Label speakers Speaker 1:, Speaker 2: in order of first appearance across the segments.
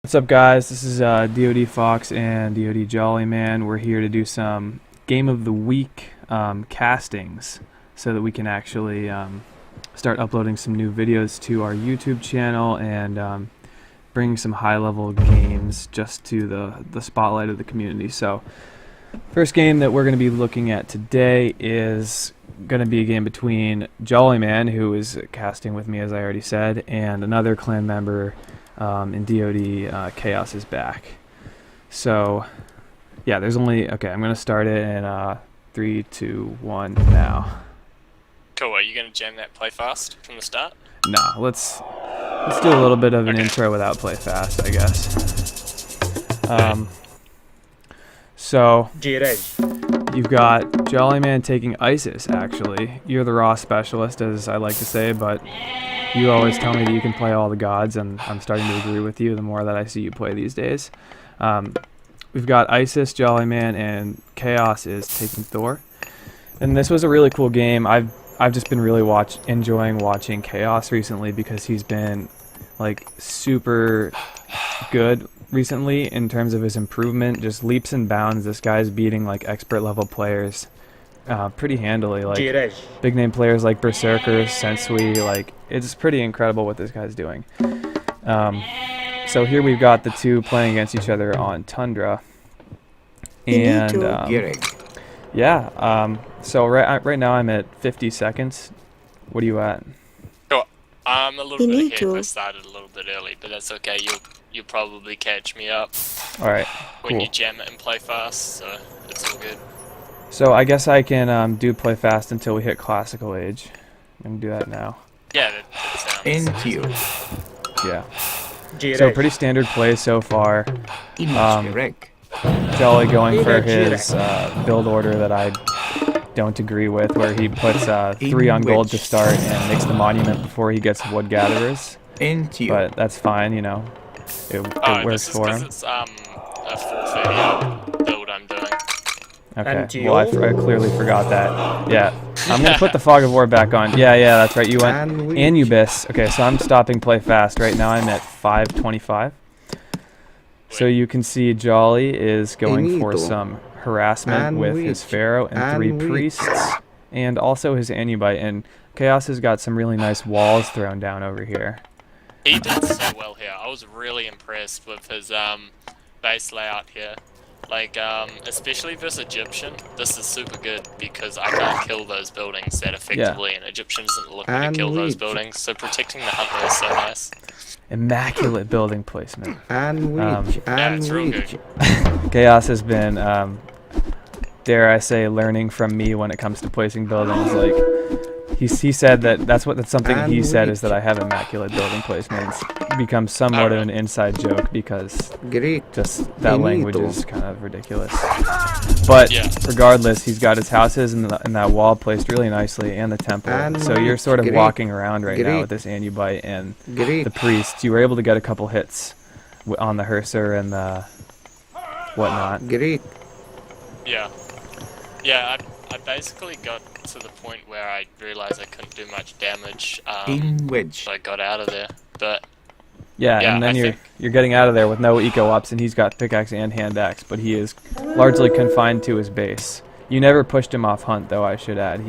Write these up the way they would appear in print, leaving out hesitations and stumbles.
Speaker 1: What's up, guys? This is DoD Fox and DoD Jollyman. We're here to do some Game of the Week castings so that we can actually start uploading some new videos to our YouTube channel and bring some high-level games just to the spotlight of the community. So, first game that we're going to be looking at today is going to be a game between Jollyman, who is casting with me, as I already said, and another clan member in DoD. Chaos is back. So, yeah, there's only... Okay, I'm going to start it in 3, 2, 1, now.
Speaker 2: Cool, are you going to jam that play fast from the start?
Speaker 1: Nah, let's do a little bit of an intro without play fast, I guess. So, you've got Jollyman taking ISIS, actually. You're the raw specialist, as I like to say, but you always tell me that you can play all the gods, and I'm starting to agree with you the more that I see you play these days. We've got ISIS, Jollyman, and Chaos is taking Thor. And this was a really cool game. I've just been really enjoying watching Chaos recently because he's been like super good recently in terms of his improvement, just leaps and bounds. This guy's beating like expert level players pretty handily, like big name players like Berserkers, Sensui. Like, it's pretty incredible what this guy's doing. So here we've got the two playing against each other on Tundra, and yeah. So right now I'm at 50 seconds. What are you at?
Speaker 2: Sure. I'm a little bit ahead. I started a little bit early, but that's okay. You'll probably catch me up.
Speaker 1: All right.
Speaker 2: When
Speaker 1: Cool.
Speaker 2: you jam it and play fast, so it's all good.
Speaker 1: So I guess I can do play fast until we hit classical age. I'm gonna do that now.
Speaker 2: Yeah, that sounds...
Speaker 1: Yeah. So pretty standard play so far. Jolly going for his build order that I don't agree with, where he puts 3 on gold to start and makes the monument before he gets wood gatherers. But that's fine, you know. It works for him.
Speaker 2: It's a 430 build I'm doing.
Speaker 1: Okay, well, I clearly forgot that. Yeah, I'm going to put the Fog of War back on. Yeah, that's right, you went Anubis. Okay, so I'm stopping play fast. Right now I'm at 525. So you can see Jolly is going for some harassment with his Pharaoh and 3 priests, and also his Anubite, and Chaos has got some really nice walls thrown down over here.
Speaker 2: He did so well here. I was really impressed with his base layout here. Like, especially versus Egyptian, this is super good because I can't kill those buildings that effectively, and Egyptian isn't looking to kill those buildings, so protecting the hunter is so nice.
Speaker 1: Immaculate building placement.
Speaker 2: Yeah, it's real good.
Speaker 1: Chaos has been, dare I say, learning from me when it comes to placing buildings. Like, he said that's something he said is that I have immaculate building placement. It's become somewhat of an inside joke because just that language is kind of ridiculous. But regardless, he's got his houses and that wall placed really nicely, and the temple. So you're sort of walking around right now with this Anubite and the priests. You were able to get a couple hits on the Herser and the whatnot.
Speaker 2: Yeah, I basically got to the point where I realized I couldn't do much damage, so I got out of there. But
Speaker 1: yeah, and then you're getting out of there with no eco-ops, and he's got pickaxe and hand axe, but he is largely confined to his base. You never pushed him off hunt, though, I should add.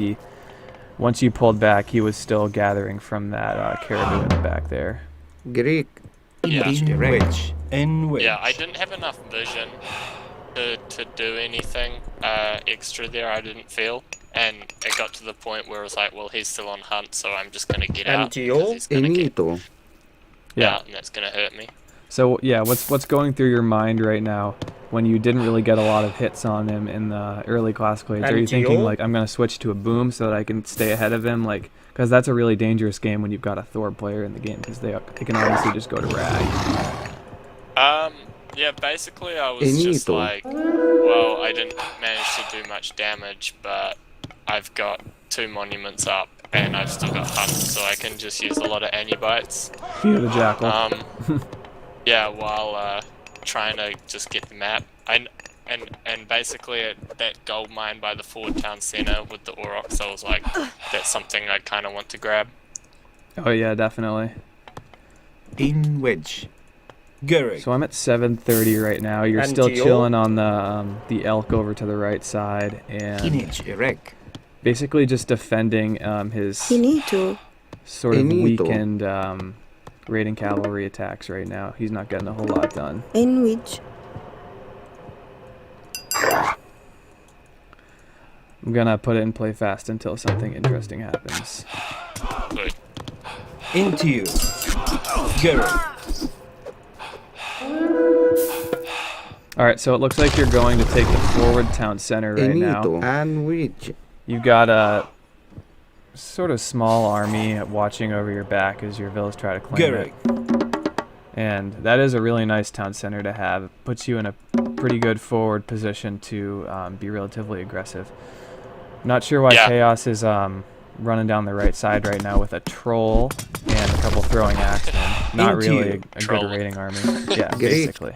Speaker 1: Once you pulled back, he was still gathering from that caribou in the back there.
Speaker 2: Yeah, I didn't have enough vision to do anything extra there, I didn't feel. And it got to the point where it was like, well, he's still on hunt, so I'm just going to get out. He's gonna get out, and that's going to hurt me.
Speaker 1: So, yeah, what's going through your mind right now when you didn't really get a lot of hits on him in the early classical age? Are you thinking, like, I'm going to switch to a boom so that I can stay ahead of him? Like, because that's a really dangerous game when you've got a Thor player in the game, because they can obviously just go to rag.
Speaker 2: Yeah, basically I was just like, well, I didn't manage to do much damage, but I've got 2 monuments up, and I've still got hunt, so I can just use a lot of Anubites.
Speaker 1: Fear the jackal.
Speaker 2: Yeah, while trying to just get the map. And basically at that gold mine by the Ford town center with the Aurochs, I was like, that's something I kind of want to grab.
Speaker 1: Oh yeah, definitely.
Speaker 3: In wedge. Garrick.
Speaker 1: So I'm at 7:30 right now. You're still
Speaker 3: Antio.
Speaker 1: chilling on the elk over to the right side, and
Speaker 3: Inage erect.
Speaker 1: basically just defending his
Speaker 4: Finito.
Speaker 1: sort of
Speaker 5: Finito.
Speaker 1: weakened raiding cavalry attacks right now. He's not getting a whole lot done.
Speaker 4: In which?
Speaker 1: I'm gonna put it in play fast until something interesting happens.
Speaker 2: Sweet.
Speaker 3: Into you. Garrick.
Speaker 1: Alright, so it looks like you're going to take the forward town center right now.
Speaker 5: Enito. And which?
Speaker 1: You've got a sort of small army watching over your back as your villas try to claim
Speaker 3: Garrick.
Speaker 1: it. And that is a really nice town center to have. It puts you in a pretty good forward position to be relatively aggressive. Not sure why
Speaker 2: Yeah.
Speaker 1: Chaos is running down the right side right now with a troll and a couple throwing axemen. Not
Speaker 3: Into
Speaker 1: really
Speaker 3: you.
Speaker 1: a good
Speaker 2: Trolling.
Speaker 1: raiding army. Yeah,
Speaker 5: Great.
Speaker 1: basically.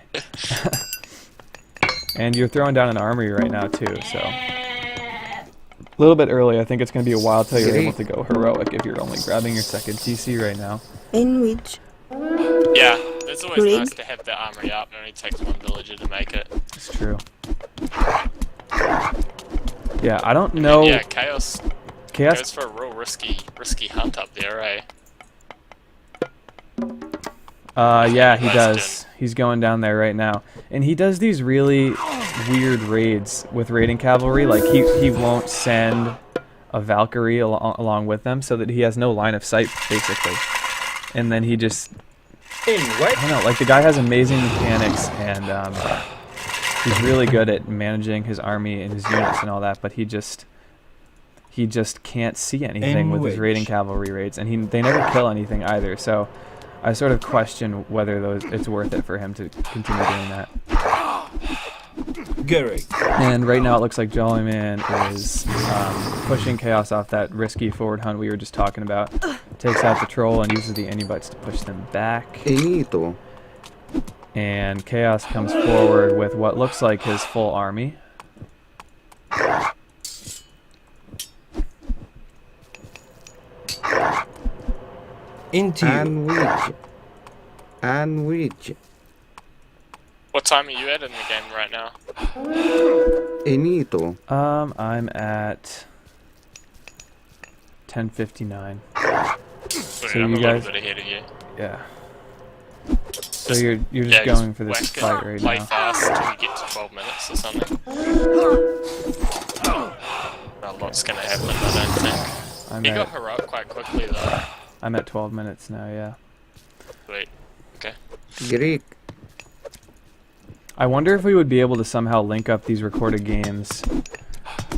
Speaker 1: And you're throwing down an armory right now too, so a little bit early. I think it's going to be a while till you're able to go heroic if you're only grabbing your second TC right now.
Speaker 4: In which?
Speaker 2: Yeah, it's always
Speaker 4: Greg?
Speaker 2: nice to have the armory up. It only takes one villager to make it.
Speaker 1: It's true. Yeah, I don't know.
Speaker 2: Yeah, Chaos goes
Speaker 1: Chaos.
Speaker 2: for a real risky hunt up there, eh?
Speaker 1: Yeah, he
Speaker 2: Weston.
Speaker 1: does. He's going down there right now, and he does these really weird raids with raiding cavalry. Like he won't send a Valkyrie along with them, so that he has no line of sight, basically. And then he just,
Speaker 3: In what?
Speaker 1: I don't know, like the guy has amazing mechanics, and he's really good at managing his army and his units and all that, but he just can't see anything
Speaker 3: In
Speaker 1: with his
Speaker 3: which?
Speaker 1: raiding cavalry raids, and they never kill anything either. So I sort of question whether it's worth it for him to continue doing that.
Speaker 3: Garrick.
Speaker 1: And right now it looks like Jollyman is pushing Chaos off that risky forward hunt we were just talking about. Takes out the troll and uses the Anybites to push them back.
Speaker 5: Enito.
Speaker 1: And Chaos comes forward with what looks like his full army.
Speaker 3: Into you.
Speaker 5: And which? And which?
Speaker 2: What time are you at in the game right now?
Speaker 5: Enito.
Speaker 1: I'm at 10:59.
Speaker 2: Sweet,
Speaker 1: So
Speaker 2: I'm
Speaker 1: you
Speaker 2: a little
Speaker 1: guys-
Speaker 2: bit ahead of you.
Speaker 1: Yeah. So you're just
Speaker 2: Yeah,
Speaker 1: going for this
Speaker 2: whack it,
Speaker 1: fight right
Speaker 2: play
Speaker 1: now.
Speaker 2: fast till we get to 12 minutes or something. Not a lot's gonna happen, I don't think.
Speaker 1: I'm
Speaker 2: He got
Speaker 1: at
Speaker 2: heroic quite quickly though.
Speaker 1: I'm at 12 minutes now. Yeah.
Speaker 2: Sweet. Okay.
Speaker 5: Greek.
Speaker 1: I wonder if we would be able to somehow link up these recorded games.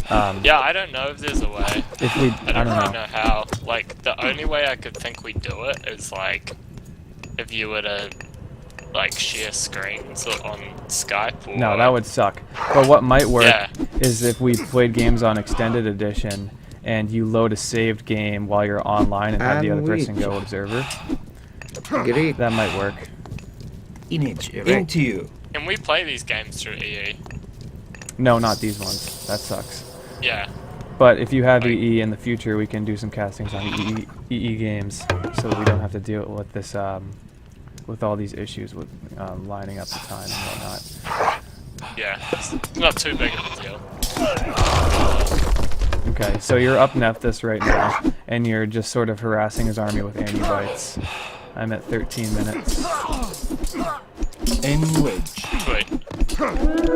Speaker 2: Yeah, I don't know if there's a way.
Speaker 1: If we,
Speaker 2: I don't really
Speaker 1: know.
Speaker 2: know how. Like, the only way I could think we do it is like if you were to like share screens on Skype or
Speaker 1: No, that would suck. But what might work
Speaker 2: Yeah.
Speaker 1: is if we played games on Extended Edition and you load a saved game while you're online and have the other person go observer.
Speaker 5: Greek.
Speaker 1: That might work.
Speaker 3: Inage erect. Into you.
Speaker 2: Can we play these games through EE?
Speaker 1: No, not these ones. That sucks.
Speaker 2: Yeah.
Speaker 1: But if you have
Speaker 2: Like-
Speaker 1: EE in the future, we can do some castings on EE games, so that we don't have to deal with this, with all these issues with lining up the time and whatnot.
Speaker 2: Yeah. It's not too big of a deal.
Speaker 1: Okay, so you're up Nephthys right now, and you're just sort of harassing his army with Anybites. I'm at 13 minutes.
Speaker 3: In which?
Speaker 2: Sweet.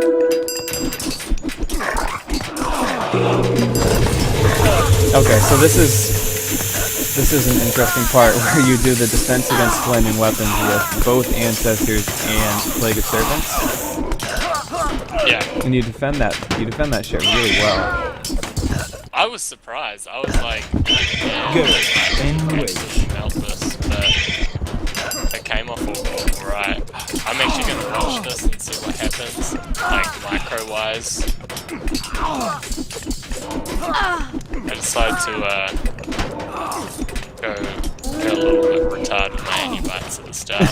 Speaker 1: Okay, so this is an interesting part where you do the defense against flaming weapons with both ancestors and plague of serpents,
Speaker 2: Yeah.
Speaker 1: and you defend that shit really well.
Speaker 2: I was surprised. I was like, yeah,
Speaker 3: Good.
Speaker 2: I
Speaker 3: In
Speaker 2: can't
Speaker 3: which?
Speaker 2: melt this, but it came off alright. I'm actually gonna watch this and see what happens, like micro-wise. I decided to go a little bit retarded with my Anybites at the start.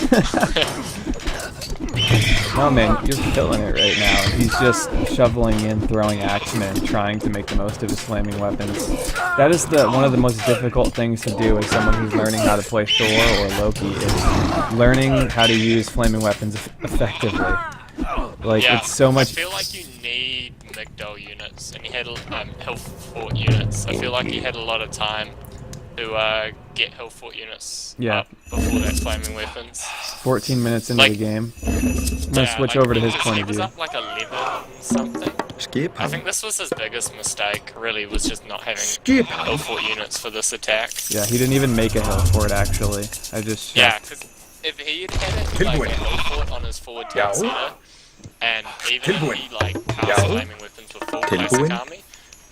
Speaker 1: No, man, you're killing it right now. He's just shoveling in, throwing axemen, trying to make the most of his flaming weapons. That is one of the most difficult things to do as someone who's learning how to play Thor or Loki, is learning how to use flaming weapons effectively. Like,
Speaker 2: Yeah,
Speaker 1: it's so much...
Speaker 2: I feel like you need Migdol units, and he had Hill Fort units. I feel like he had a lot of time to get Hill Fort units up before that flaming weapons.
Speaker 1: 14 minutes into the game. I'm gonna switch over to his point of view.
Speaker 2: He was up like 11 something.
Speaker 5: Skip.
Speaker 2: I think this was his biggest mistake, really, was just not having Hill Fort units for this attack.
Speaker 1: Yeah, he didn't even make a hill for it, actually. I just...
Speaker 2: Yeah, because if he had had it, like, a Hill Fort on his forward town center, and even if he, like, cast flaming weapons with full classic army,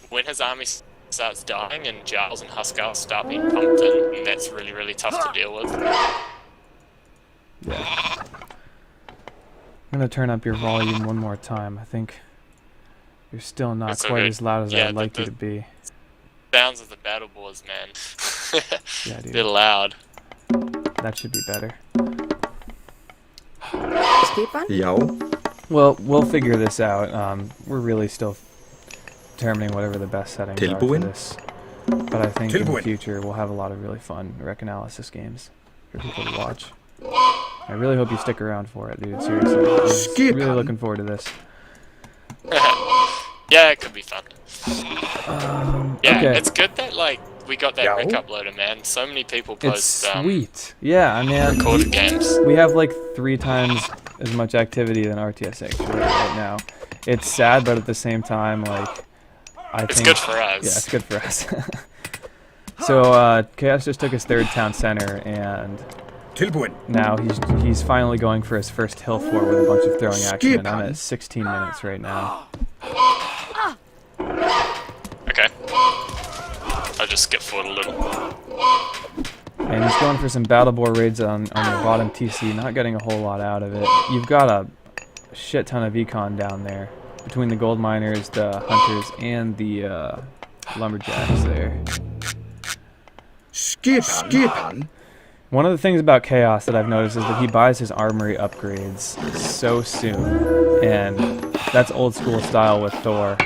Speaker 2: when his army starts dying and Giles and Huskar start being pumped in, and that's really, really tough to deal with.
Speaker 1: Yeah. I'm gonna turn up your volume one more time. I think you're still not quite as loud as I'd like you to be.
Speaker 2: Sounds of the battle boars, man.
Speaker 1: Yeah, dude.
Speaker 2: They're loud.
Speaker 1: That should be better.
Speaker 5: Yo.
Speaker 1: Well, we'll figure this out. We're really still determining whatever the best settings are for this. But I think in the future we'll have a lot of really fun rec analysis games for people to watch. I really hope you stick around for it, dude. Seriously. I'm really looking forward to this.
Speaker 2: Yeah, it could be fun. Yeah,
Speaker 1: okay.
Speaker 2: it's good that, like, we got that rec uploader, man. So many people post
Speaker 1: It's sweet. Yeah, I mean,
Speaker 2: recorded games.
Speaker 1: We have like 3 times as much activity than RTS actually right now. It's sad, but at the same time, like, I think
Speaker 2: it's good for us.
Speaker 1: Yeah, it's good for us. So Chaos just took his 3rd town center, and now he's finally going for his first hill fort with a bunch of throwing action. I'm at 16 minutes right now.
Speaker 2: Okay. I'll just skip forward a little.
Speaker 1: And he's going for some battle boar raids on your bottom TC, not getting a whole lot out of it. You've got a shit ton of econ down there between the gold miners, the hunters, and the lumberjacks there.
Speaker 5: Skip.
Speaker 1: One of the things about Chaos that I've noticed is that he buys his armory upgrades so soon, and that's old school style with Thor.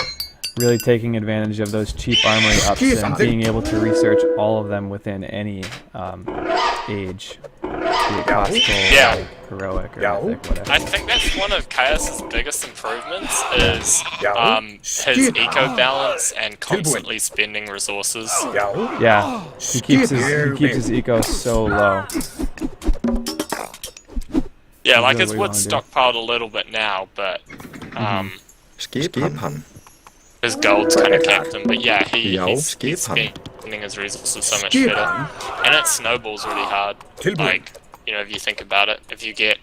Speaker 1: Really taking advantage of those cheap armory ups and being able to research all of them within any age, be it classical, like, heroic, or mythic, whatever.
Speaker 2: I think that's one of Chaos's biggest improvements is his eco balance and constantly spending resources.
Speaker 1: Yeah, he keeps his eco so low.
Speaker 2: Yeah, like his wood's stockpiled a little bit now, but his gold's kind of capped him. But yeah, he's spending his resources so much better, and it snowballs really hard. Like, you know, if you think about it, if you get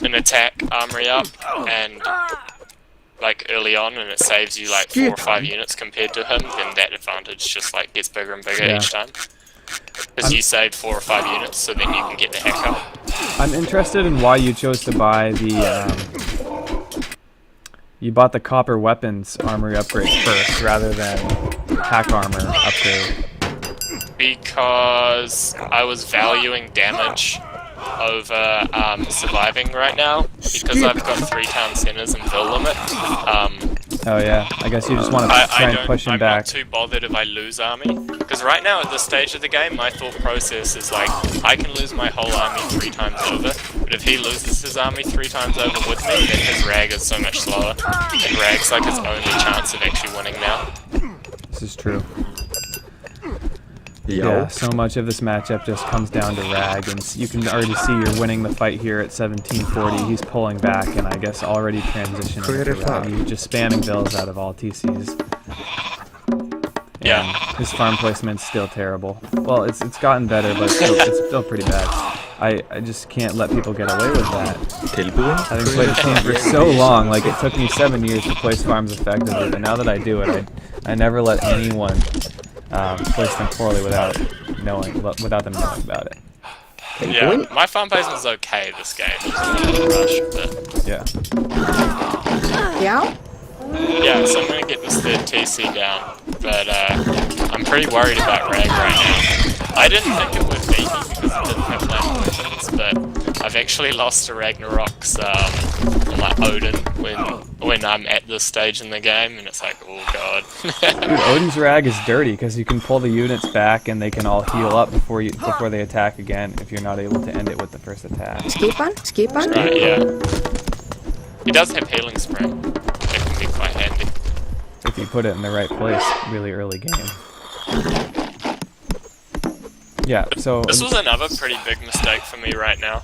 Speaker 2: an attack armory up and like early on, and it saves you like 4 or 5 units compared to him, then that advantage just like gets bigger and bigger each time. Because you saved 4 or 5 units, so then you can get the heck up.
Speaker 1: I'm interested in why you chose to buy the. You bought the copper weapons armory upgrade first rather than hack armor upgrade.
Speaker 2: Because I was valuing damage over surviving right now. Because I've got 3 town centers and bill limit.
Speaker 1: Oh yeah, I guess you just want to try and push him back.
Speaker 2: I'm not too bothered if I lose army. Because right now at this stage of the game, my thought process is like, I can lose my whole army 3 times over. But if he loses his army 3 times over with me, then his rag is so much slower. And rag's like his only chance of actually winning now.
Speaker 1: This is true. Yeah, so much of this matchup just comes down to rag, and you can already see you're winning the fight here at 1740. He's pulling back, and I guess already transitioning to rag. He's just spamming bills out of all TCs. And his farm placement's still terrible. Well, it's gotten better, but it's still pretty bad. I just can't let people get away with that. Having played this game for so long, like it took me 7 years to place farms effectively, but now that I do it, I never let anyone place them poorly without them knowing about it.
Speaker 2: Yeah, my farm placement's okay this game. It's a little rush, but yeah, so I'm gonna get this 3rd TC down, but I'm pretty worried about rag right now. I didn't think it would beat me because it didn't have land weapons, but I've actually lost to Ragnarok's like Odin when I'm at this stage in the game, and it's like, oh god.
Speaker 1: Dude, Odin's rag is dirty because you can pull the units back and they can all heal up before they attack again if you're not able to end it with the first attack.
Speaker 4: Skip on.
Speaker 2: Right, yeah. He does have healing spring. That can be quite handy.
Speaker 1: If you put it in the right place, really early game. Yeah, so
Speaker 2: This was another pretty big mistake for me right now.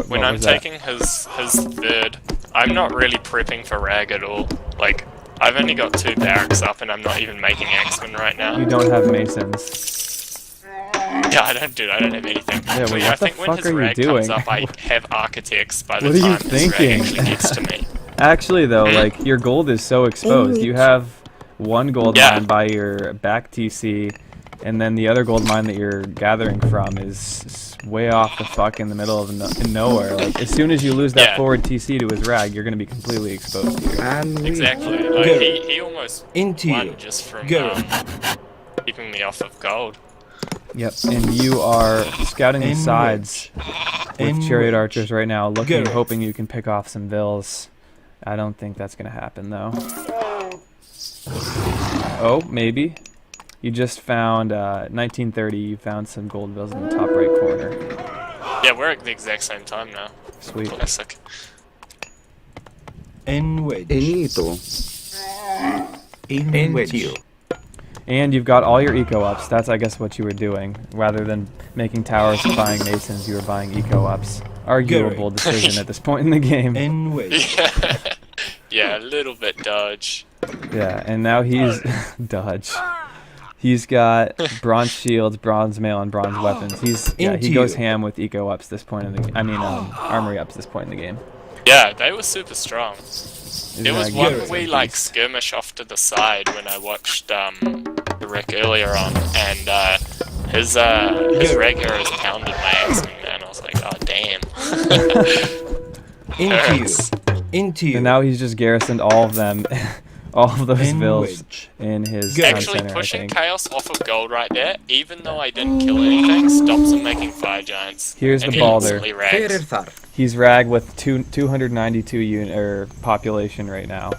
Speaker 2: When I'm taking his third, I'm not really prepping for rag at all. Like, I've only got 2 barracks up and I'm not even making axemen right now.
Speaker 1: You don't have masons.
Speaker 2: Yeah, I don't have anything.
Speaker 1: Yeah,
Speaker 2: Actually,
Speaker 1: what
Speaker 2: I
Speaker 1: the
Speaker 2: think when
Speaker 1: fuck
Speaker 2: his
Speaker 1: are you
Speaker 2: rag
Speaker 1: doing?
Speaker 2: comes up, I have architects by the
Speaker 1: What are you
Speaker 2: time his rag
Speaker 1: thinking?
Speaker 2: actually gets to me.
Speaker 1: Actually, though, like, your gold is so exposed. You have 1 gold mine by your back TC, and then the other gold mine that you're gathering from is way off the fuck in the middle of nowhere. Like, as soon as you lose that forward TC to his rag, you're going to be completely exposed here.
Speaker 2: Exactly. Like, he almost won just from keeping me off of gold.
Speaker 1: Yep, and you are scouting the sides with chariot archers right now, looking, hoping you can pick off some vills. I don't think that's going to happen, though. Oh, maybe. You just found, 1930, you found some gold vills in the top right corner.
Speaker 2: Yeah, we're at the exact same time now.
Speaker 1: Sweet.
Speaker 2: Classic.
Speaker 3: In wedge.
Speaker 1: And you've got all your eco-ups. That's, I guess, what you were doing. Rather than making towers and buying masons, you were buying eco-ups. Arguable decision at this point in the game.
Speaker 3: In wedge.
Speaker 2: Yeah, a little bit dodge.
Speaker 1: Yeah, and now he's... dodge. He's got bronze shields, bronze mail, and bronze weapons. He goes ham with eco-ups this point in the game. I mean, armory ups this point in the game.
Speaker 2: Yeah, they were super strong. There was one wee like skirmish off to the side when I watched the Rick earlier on, and his rag heroes pounded my axemen, man. I was like, oh damn.
Speaker 3: Into you.
Speaker 1: And now he's just garrisoned all of them, all of those vills in his
Speaker 2: Actually,
Speaker 1: center,
Speaker 2: pushing chaos off of gold right there, even though I didn't kill anything, stops him making fire giants.
Speaker 1: Here's the Balder.
Speaker 2: Rags.
Speaker 1: He's rag with 292 population right now.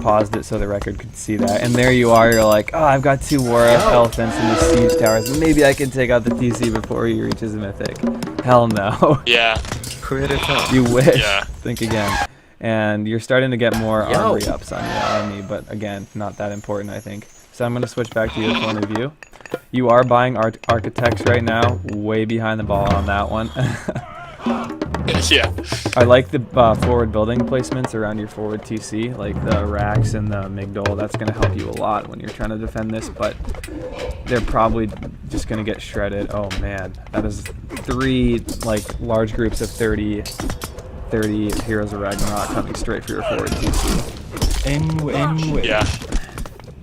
Speaker 1: Paused it so the record could see that. And there you are, you're like, oh, I've got 2 war elephants in the siege towers. Maybe I can take out the TC before he reaches Mythic. Hell no.
Speaker 2: Yeah.
Speaker 1: You wish.
Speaker 2: Yeah.
Speaker 1: Think again. And you're starting to get more armory ups on your army, but again, not that important, I think. So I'm going to switch back to your point of view. You are buying architects right now, way behind the ball on that one.
Speaker 2: Yeah.
Speaker 1: I like the forward building placements around your forward TC, like the racks and the Migdol. That's going to help you a lot when you're trying to defend this, but they're probably just going to get shredded. Oh man, that is 3 like large groups of 30 Heroes of Ragnarok coming straight for your forward TC.
Speaker 2: Yeah.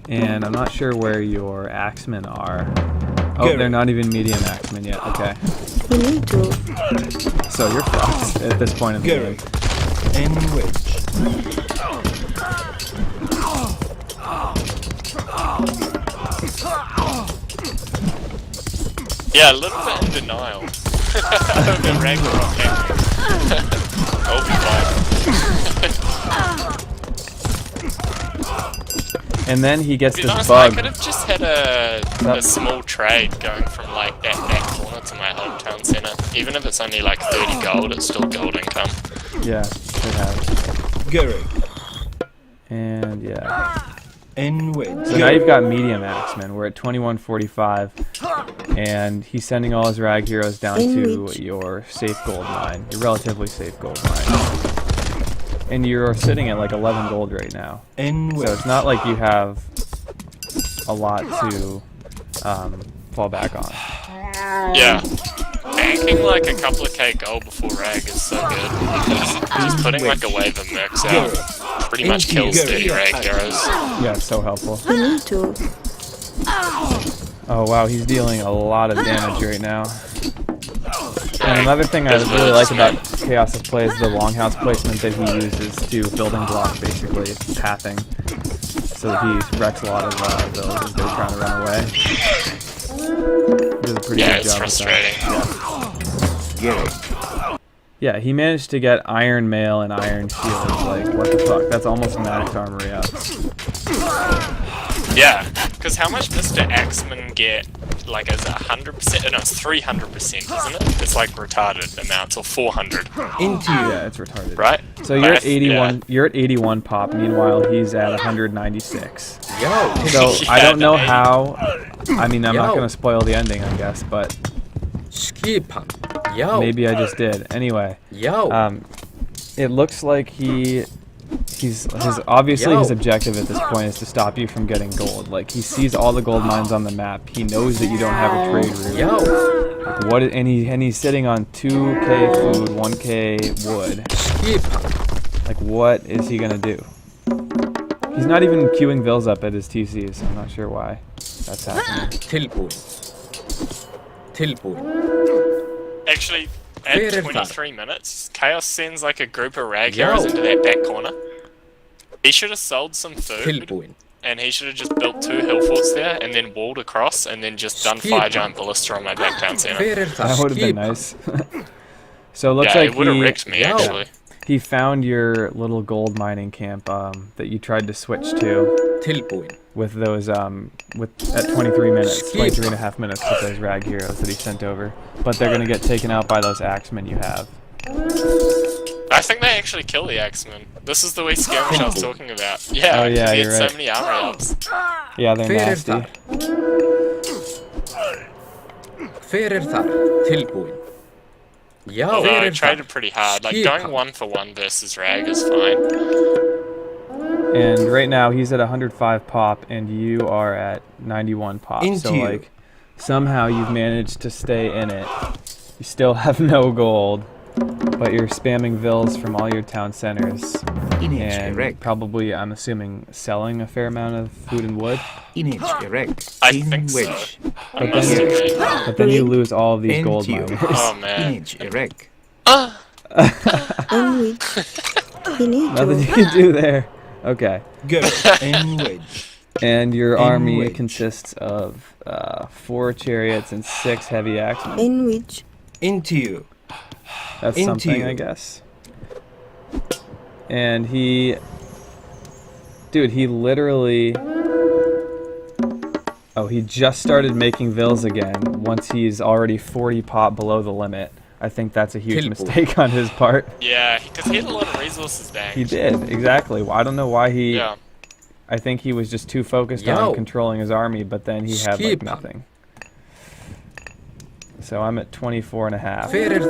Speaker 1: And I'm not sure where your axemen are. Oh, they're not even medium axemen yet. Okay.
Speaker 4: You need to.
Speaker 1: So you're fucked at this point in the game.
Speaker 2: Yeah, a little bit in denial. The Ragnarok I'll be fine.
Speaker 1: And then he gets this
Speaker 2: honest,
Speaker 1: bug.
Speaker 2: I could have just had a small trade going from like that back corner to my hometown center. Even if it's only like 30 gold, it's still gold income.
Speaker 1: Yeah, it has. And yeah. So now you've got medium axemen. We're at 2145, and he's sending all his rag heroes down to your safe gold mine, your relatively safe gold mine. And you're sitting at like 11 gold right now. So it's not like you have a lot to fall back on.
Speaker 2: Yeah. Banking like a couple of K gold before rag is so good, because just putting like a wave of mercs out pretty much kills 30 rag heroes.
Speaker 1: Yeah, it's so helpful.
Speaker 4: You need to.
Speaker 1: Oh wow, he's dealing a lot of damage right now. And another thing I really like about Chaos's play is the longhouse placement that he uses to building block, basically, pathing. So he wrecks a lot of those as they're trying to run away. He does a pretty good job
Speaker 2: frustrating.
Speaker 1: with that. Yeah, he managed to get Iron Mail and Iron Shield. Like, what the fuck? That's almost max armory up.
Speaker 2: Yeah, because how much does the Axeman get? Like, is it 100%? No, it's 300%, isn't it? It's like retarded amounts, or 400.
Speaker 1: Yeah, it's retarded.
Speaker 2: Right?
Speaker 1: So you're at 81. Yeah. You're at 81 pop. Meanwhile, he's at 196. So
Speaker 2: Yeah,
Speaker 1: I don't know how. I mean, I'm not gonna spoil the ending, I guess, but maybe I just did. Anyway, it looks like obviously his objective at this point is to stop you from getting gold. Like, he sees all the gold mines on the map. He knows that you don't have a trade route. Like, and he's sitting on 2k food, 1k wood. Like, what is he gonna do? He's not even queuing Vills up at his TCs. I'm not sure why that's happening.
Speaker 2: Actually, at 23 minutes, Chaos sends like a group of rag heroes into that back corner. He should have sold some food, and he should have just built 2 hill forts there, and then walled across, and then just done Fire Giant Ballista on my back town center.
Speaker 1: That would have been nice. So it looks
Speaker 2: yeah,
Speaker 1: like
Speaker 2: it would have wrecked me, actually.
Speaker 1: He found your little gold mining camp that you tried to switch to with those at 23 minutes, 23 and a half minutes with those rag heroes that he sent over. But they're gonna get taken out by those axemen you have.
Speaker 2: I think they actually kill the Axemen. This is the wee skirmish I was talking about. Yeah,
Speaker 1: oh, yeah,
Speaker 2: he
Speaker 1: you're
Speaker 2: had
Speaker 1: right.
Speaker 2: so many armor ups.
Speaker 1: Yeah, they're nasty.
Speaker 2: Although I traded pretty hard. Like, going 1-for-1 versus Rag is fine.
Speaker 1: And right now he's at 105 pop, and you are at 91 pop. So like, somehow you've managed to stay in it. You still have no gold, but you're spamming Vills from all your town centers. And probably, I'm assuming, selling a fair amount of food and wood.
Speaker 2: I think so.
Speaker 1: But then you lose all of these gold miners.
Speaker 2: Oh man.
Speaker 1: Nothing you can do there. Okay. And your army consists of 4 chariots and 6 heavy axemen. That's something, I guess. And he literally... Oh, he just started making Vills again once he's already 40 pop below the limit. I think that's a huge mistake on his part.
Speaker 2: Yeah, because he had a lot of resources back.
Speaker 1: He did, exactly. I don't know why he... Yeah. I think he was just too focused on controlling his army, but then he had like nothing. So I'm at 24 and a half mins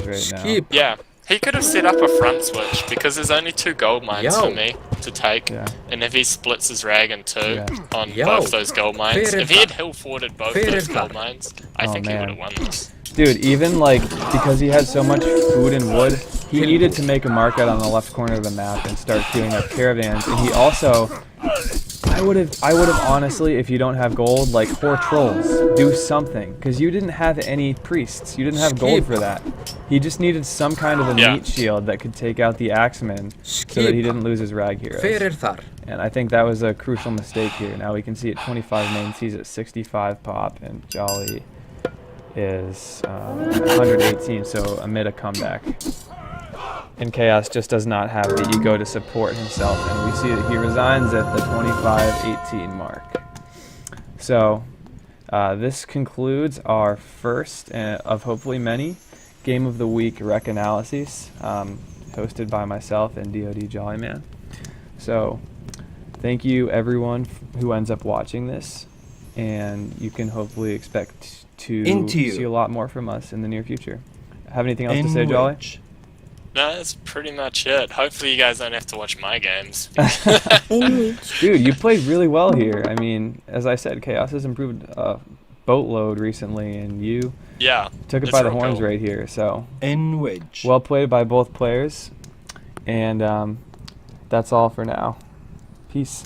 Speaker 1: right now.
Speaker 2: Yeah, he could have set up a front switch because there's only 2 gold mines for me to take. Yeah. And if he splits his rag in 2 on both those gold mines, if he had hill forted both those gold mines, I think he would have won this.
Speaker 1: Dude, even like, because he had so much food and wood, he needed to make a market on the left corner of the map and start queuing up caravans. And he also, I would have honestly, if you don't have gold, like, whore trolls, do something, because you didn't have any priests. You didn't have gold for that. He just needed some kind of a meat shield that could take out the axemen so that he didn't lose his rag heroes. And I think that was a crucial mistake here. Now we can see at 25 mins, he's at 65 pop, and Jolly is 118, so amid a comeback. And Chaos just does not have the ego to support himself, and we see that he resigns at the 25-18 mark. So this concludes our first of hopefully many Game of the Week rec analyses, hosted by myself and DoD Jollyman. So thank you everyone who ends up watching this, and you can hopefully expect to see a lot more from us in the near future. Have anything else to say, Jolly?
Speaker 2: No, that's pretty much it. Hopefully you guys don't have to watch my games.
Speaker 1: Dude, you played really well here. I mean, as I said, Chaos has improved a boatload recently, and you took it by the horns right here. So, well played by both players. And that's all for now. Peace.